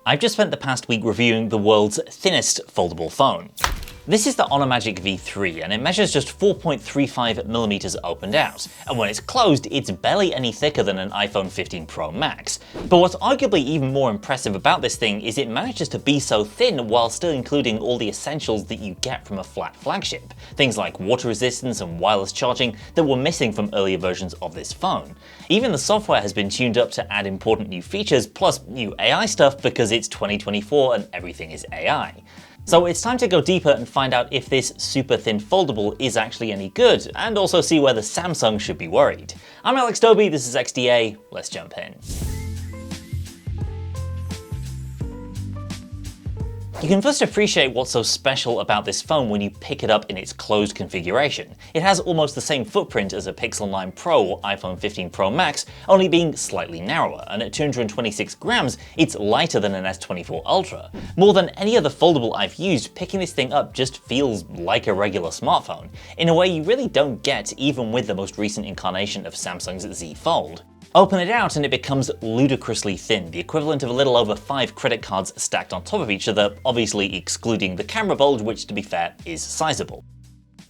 I've just spent the past week reviewing the world's thinnest foldable phone. This is the Honor Magic V3 and it measures just 4.35mm opened out, and when it's closed it's barely any thicker than an iPhone 15 Pro Max. But what's arguably even more impressive about this thing is it manages to be so thin while still including all the essentials that you get from a flat flagship. Things like water resistance and wireless charging that were missing from earlier versions of this phone. Even the software has been tuned up to add important new features plus new AI stuff because it's 2024 and everything is AI. So it's time to go deeper and find out if this super thin foldable is actually any good, and also see whether Samsung should be worried. I'm Alex Doby, this is XDA, let's jump in. You can first appreciate what's so special about this phone when you pick it up in its closed configuration. It has almost the same footprint as a Pixel 9 Pro or iPhone 15 Pro Max, only being slightly narrower, and at 226 grams, it's lighter than an S24 Ultra. More than any other foldable I've used, picking this thing up just feels like a regular smartphone, in a way you really don't get even with the most recent incarnation of Samsung's Z Fold. Open it out and it becomes ludicrously thin, the equivalent of a little over 5 credit cards stacked on top of each other, obviously excluding the camera bulge, which to be fair is sizable.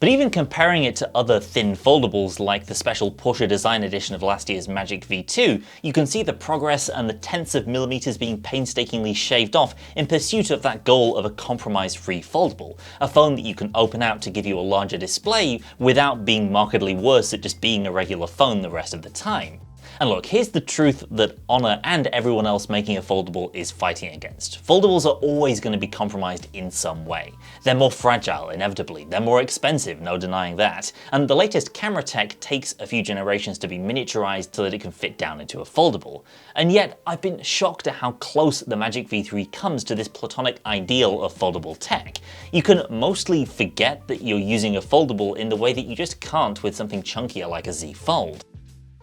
But even comparing it to other thin foldables like the special Porsche Design Edition of last year's Magic V2, you can see the progress and the tenths of millimeters being painstakingly shaved off in pursuit of that goal of a compromise-free foldable, a phone that you can open out to give you a larger display without being markedly worse at just being a regular phone the rest of the time. And look, here's the truth that Honor and everyone else making a foldable is fighting against. Foldables are always going to be compromised in some way. They're more fragile, inevitably. They're more expensive, no denying that. And the latest camera tech takes a few generations to be miniaturized so that it can fit down into a foldable. And yet, I've been shocked at how close the Magic V3 comes to this platonic ideal of foldable tech. You can mostly forget that you're using a foldable in the way that you just can't with something chunkier like a Z Fold.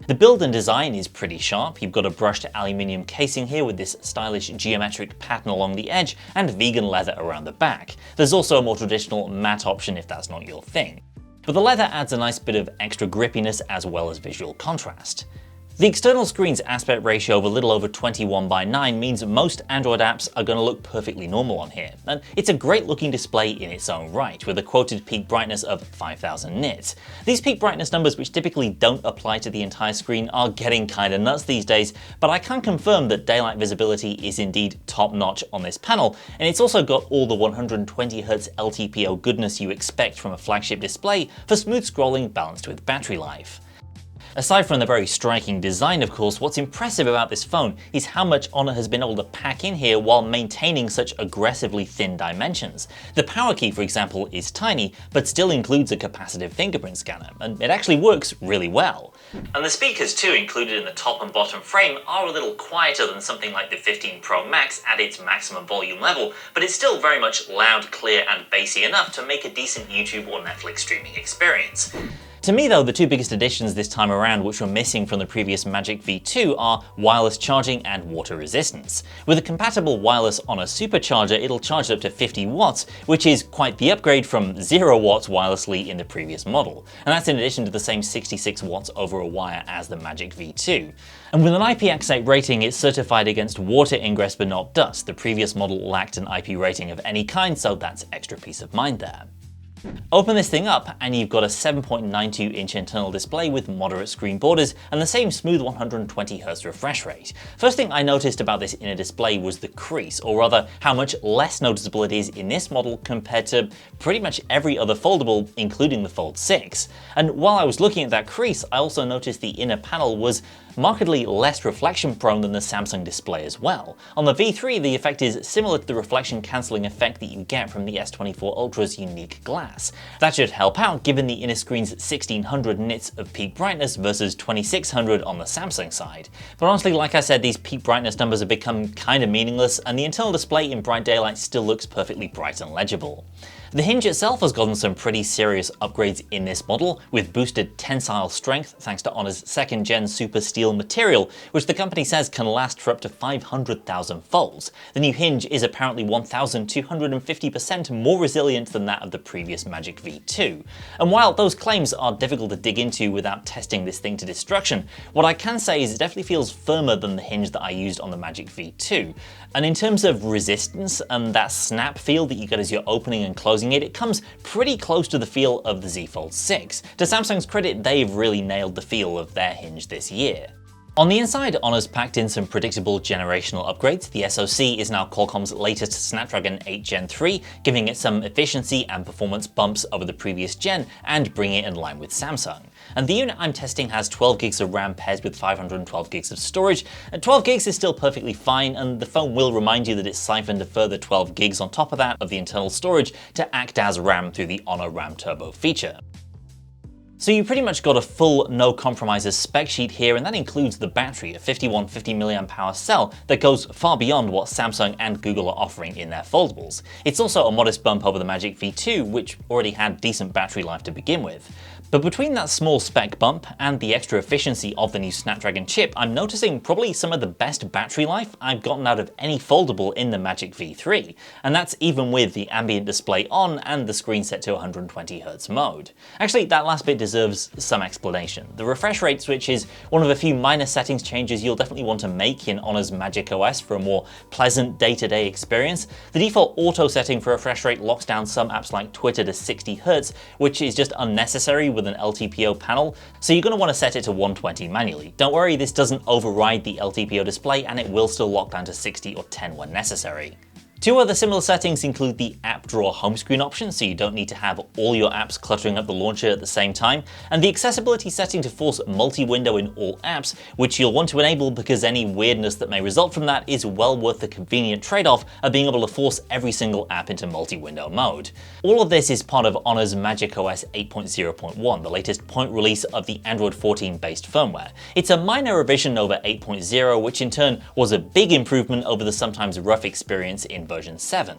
The build and design is pretty sharp. You've got a brushed aluminium casing here with this stylish geometric pattern along the edge and vegan leather around the back. There's also a more traditional matte option if that's not your thing. But the leather adds a nice bit of extra grippiness as well as visual contrast. The external screen's aspect ratio of a little over 21:9 means most Android apps are going to look perfectly normal on here, and it's a great looking display in its own right, with a quoted peak brightness of 5000 nits. These peak brightness numbers, which typically don't apply to the entire screen, are getting kinda nuts these days, but I can confirm that daylight visibility is indeed top notch on this panel, and it's also got all the 120Hz LTPO goodness you expect from a flagship display for smooth scrolling balanced with battery life. Aside from the very striking design, of course, what's impressive about this phone is how much Honor has been able to pack in here while maintaining such aggressively thin dimensions. The power key, for example, is tiny, but still includes a capacitive fingerprint scanner, and it actually works really well. And the speakers too, included in the top and bottom frame, are a little quieter than something like the 15 Pro Max at its maximum volume level, but it's still very much loud, clear, and bassy enough to make a decent YouTube or Netflix streaming experience. To me though, the two biggest additions this time around which were missing from the previous Magic V2 are wireless charging and water resistance. With a compatible wireless Honor supercharger, it'll charge up to 50 watts, which is quite the upgrade from 0 watts wirelessly in the previous model. And that's in addition to the same 66 watts over a wire as the Magic V2. And with an IPX8 rating, it's certified against water ingress but not dust. The previous model lacked an IP rating of any kind, so that's extra peace of mind there. Open this thing up and you've got a 7.92-inch internal display with moderate screen borders and the same smooth 120Hz refresh rate. First thing I noticed about this inner display was the crease, or rather how much less noticeable it is in this model compared to pretty much every other foldable, including the Fold 6. And while I was looking at that crease, I also noticed the inner panel was markedly less reflection prone than the Samsung display as well. On the V3, the effect is similar to the reflection cancelling effect that you get from the S24 Ultra's unique glass. That should help out given the inner screen's 1600 nits of peak brightness versus 2600 on the Samsung side. But honestly, like I said, these peak brightness numbers have become kinda meaningless, and the internal display in bright daylight still looks perfectly bright and legible. The hinge itself has gotten some pretty serious upgrades in this model, with boosted tensile strength thanks to Honor's 2nd gen super steel material, which the company says can last for up to 500,000 folds. The new hinge is apparently 1,250% more resilient than that of the previous Magic V2. And while those claims are difficult to dig into without testing this thing to destruction, what I can say is it definitely feels firmer than the hinge that I used on the Magic V2. And in terms of resistance and that snap feel that you get as you're opening and closing it comes pretty close to the feel of the Z Fold 6. To Samsung's credit, they've really nailed the feel of their hinge this year. On the inside, Honor's packed in some predictable generational upgrades. The SoC is now Qualcomm's latest Snapdragon 8 Gen 3, giving it some efficiency and performance bumps over the previous gen and bringing it in line with Samsung. And the unit I'm testing has 12 gigs of RAM paired with 512 gigs of storage, and 12 gigs is still perfectly fine, and the phone will remind you that it's siphoned a further 12 gigs on top of that of the internal storage to act as RAM through the Honor RAM Turbo feature. So you pretty much got a full no compromises spec sheet here, and that includes the battery, a 5150 mAh cell that goes far beyond what Samsung and Google are offering in their foldables. It's also a modest bump over the Magic V2, which already had decent battery life to begin with. But between that small spec bump and the extra efficiency of the new Snapdragon chip, I'm noticing probably some of the best battery life I've gotten out of any foldable in the Magic V3, and that's even with the ambient display on and the screen set to 120Hz mode. Actually, that last bit deserves some explanation. The refresh rate switch is one of a few minor settings changes you'll definitely want to make in Honor's Magic OS for a more pleasant day-to-day experience. The default auto setting for refresh rate locks down some apps like Twitter to 60Hz, which is just unnecessary with an LTPO panel, so you're going to want to set it to 120 manually. Don't worry, this doesn't override the LTPO display, and it will still lock down to 60 or 10 when necessary. Two other similar settings include the app drawer home screen option, so you don't need to have all your apps cluttering up the launcher at the same time, and the accessibility setting to force multi-window in all apps, which you'll want to enable because any weirdness that may result from that is well worth the convenient trade-off of being able to force every single app into multi-window mode. All of this is part of Honor's Magic OS 8.0.1, the latest point release of the Android 14 based firmware. It's a minor revision over 8.0, which in turn was a big improvement over the sometimes rough experience in version 7.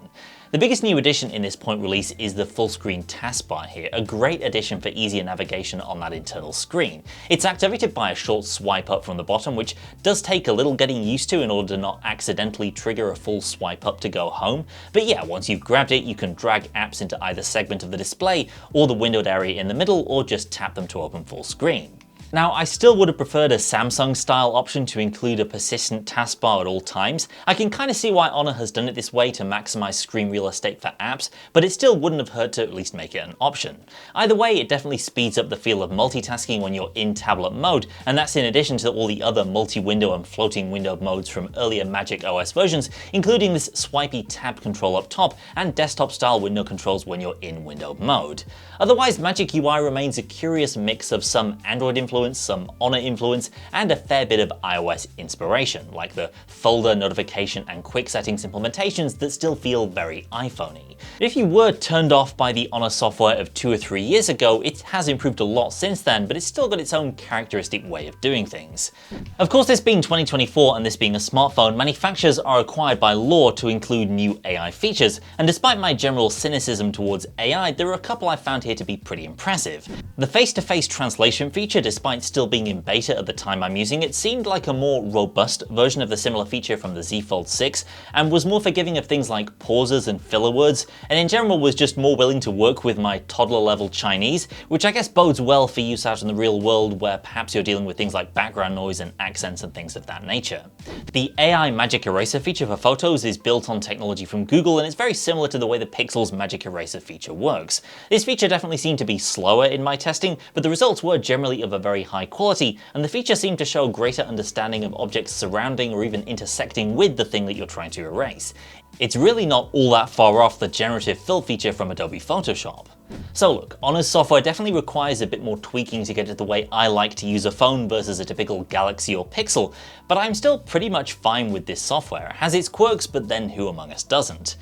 The biggest new addition in this point release is the full screen taskbar here, a great addition for easier navigation on that internal screen. It's activated by a short swipe up from the bottom, which does take a little getting used to in order to not accidentally trigger a full swipe up to go home. But yeah, once you've grabbed it, you can drag apps into either segment of the display or the windowed area in the middle, or just tap them to open full screen. Now, I still would have preferred a Samsung-style option to include a persistent taskbar at all times. I can kind of see why Honor has done it this way to maximize screen real estate for apps, but it still wouldn't have hurt to at least make it an option. Either way, it definitely speeds up the feel of multitasking when you're in tablet mode, and that's in addition to all the other multi-window and floating window modes from earlier Magic OS versions, including this swipey tab control up top and desktop-style window controls when you're in window mode. Otherwise, Magic UI remains a curious mix of some Android influence, some Honor influence, and a fair bit of iOS inspiration, like the folder, notification, and quick settings implementations that still feel very iPhone-y. If you were turned off by the Honor software of 2 or 3 years ago, it has improved a lot since then, but it's still got its own characteristic way of doing things. Of course, this being 2024 and this being a smartphone, manufacturers are required by law to include new AI features, and despite my general cynicism towards AI, there are a couple I found here to be pretty impressive. The face-to-face translation feature, despite still being in beta at the time I'm using it, seemed like a more robust version of the similar feature from the Z Fold 6, and was more forgiving of things like pauses and filler words, and in general was just more willing to work with my toddler-level Chinese, which I guess bodes well for use out in the real world where perhaps you're dealing with things like background noise and accents and things of that nature. The AI Magic Eraser feature for photos is built on technology from Google, and it's very similar to the way the Pixel's Magic Eraser feature works. This feature definitely seemed to be slower in my testing, but the results were generally of a very high quality, and the feature seemed to show greater understanding of objects surrounding or even intersecting with the thing that you're trying to erase. It's really not all that far off the generative fill feature from Adobe Photoshop. So look, Honor's software definitely requires a bit more tweaking to get it the way I like to use a phone versus a typical Galaxy or Pixel, but I'm still pretty much fine with this software. It has its quirks, but then who among us doesn't?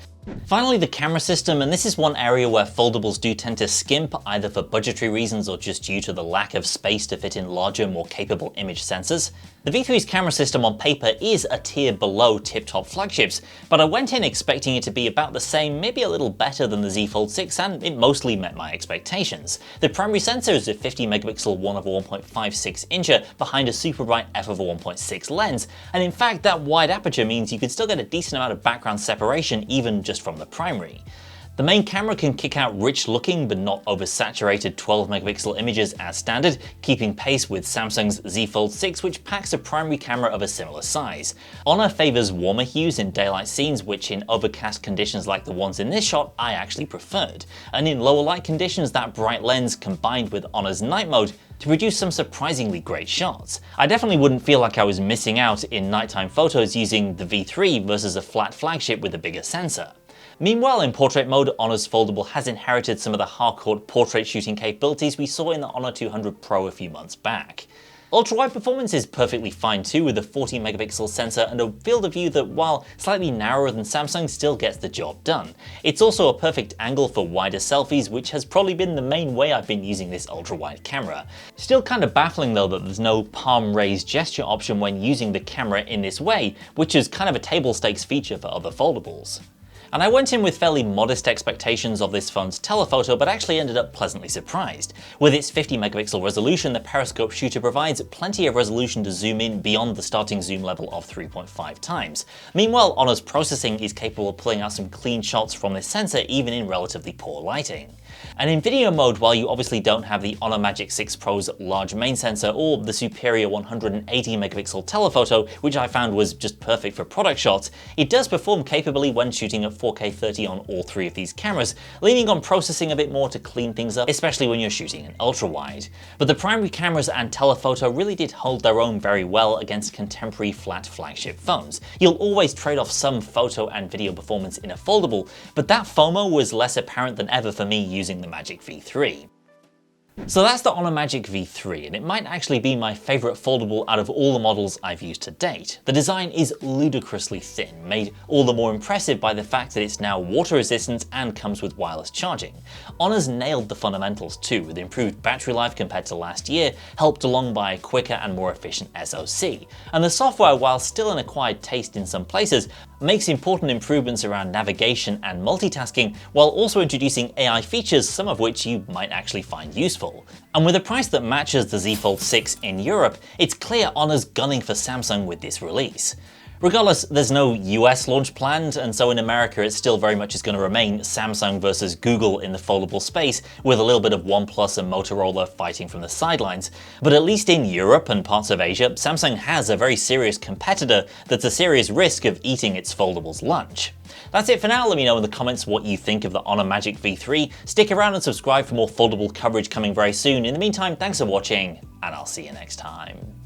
Finally, the camera system, and this is one area where foldables do tend to skimp, either for budgetary reasons or just due to the lack of space to fit in larger, more capable image sensors. The V3's camera system on paper is a tier below tip-top flagships, but I went in expecting it to be about the same, maybe a little better than the Z Fold 6, and it mostly met my expectations. The primary sensor is a 50 megapixel 1/1.56 incher behind a super bright f/1.6 lens, and in fact that wide aperture means you can still get a decent amount of background separation even just from the primary. The main camera can kick out rich looking but not oversaturated 12 megapixel images as standard, keeping pace with Samsung's Z Fold 6, which packs a primary camera of a similar size. Honor favors warmer hues in daylight scenes, which in overcast conditions like the ones in this shot I actually preferred. And in lower light conditions, that bright lens combined with Honor's night mode to produce some surprisingly great shots. I definitely wouldn't feel like I was missing out in nighttime photos using the V3 versus a flat flagship with a bigger sensor. Meanwhile, in portrait mode, Honor's foldable has inherited some of the hardcore portrait shooting capabilities we saw in the Honor 200 Pro a few months back. Ultra-wide performance is perfectly fine too, with a 40 megapixel sensor and a field of view that, while slightly narrower than Samsung, still gets the job done. It's also a perfect angle for wider selfies, which has probably been the main way I've been using this ultra-wide camera. Still kind of baffling though that there's no palm raised gesture option when using the camera in this way, which is kind of a table stakes feature for other foldables. And I went in with fairly modest expectations of this phone's telephoto, but actually ended up pleasantly surprised. With its 50 megapixel resolution, the periscope shooter provides plenty of resolution to zoom in beyond the starting zoom level of 3.5 times. Meanwhile, Honor's processing is capable of pulling out some clean shots from this sensor even in relatively poor lighting. And in video mode, while you obviously don't have the Honor Magic 6 Pro's large main sensor or the superior 180 megapixel telephoto, which I found was just perfect for product shots, it does perform capably when shooting at 4K 30 on all three of these cameras, leaning on processing a bit more to clean things up, especially when you're shooting an ultra-wide. But the primary cameras and telephoto really did hold their own very well against contemporary flat flagship phones. You'll always trade off some photo and video performance in a foldable, but that FOMO was less apparent than ever for me using the Magic V3. So that's the Honor Magic V3, and it might actually be my favourite foldable out of all the models I've used to date. The design is ludicrously thin, made all the more impressive by the fact that it's now water resistant and comes with wireless charging. Honor's nailed the fundamentals too, with improved battery life compared to last year, helped along by a quicker and more efficient SoC. And the software, while still an acquired taste in some places, makes important improvements around navigation and multitasking, while also introducing AI features, some of which you might actually find useful. And with a price that matches the Z Fold 6 in Europe, it's clear Honor's gunning for Samsung with this release. Regardless, there's no US launch planned, and so in America it still very much is going to remain Samsung versus Google in the foldable space, with a little bit of OnePlus and Motorola fighting from the sidelines. But at least in Europe and parts of Asia, Samsung has a very serious competitor that's a serious risk of eating its foldables lunch. That's it for now. Let me know in the comments what you think of the Honor Magic V3. Stick around and subscribe for more foldable coverage coming very soon. In the meantime, thanks for watching, and I'll see you next time.